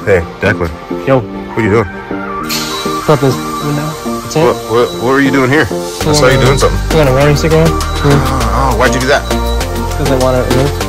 Hey, Declan. Yo. What are you doing? Prep this window. That's it. What are you doing here? I saw you doing something. You want a warning sticker on? Oh, why'd you do that? Because I want it removed.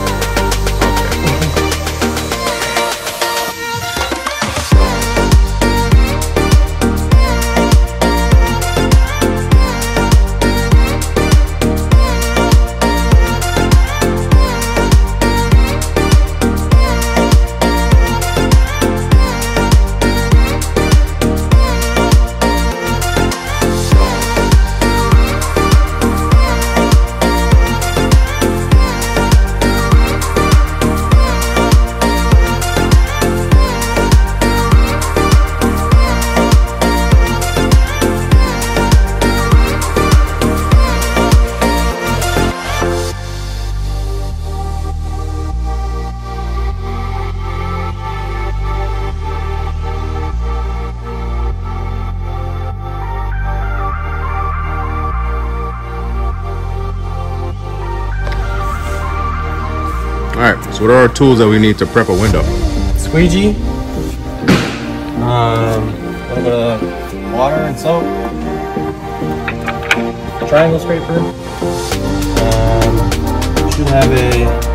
Alright, so what are our tools that we need to prep a window? Squeegee. A little bit of water and soap. Triangle scraper. Should have a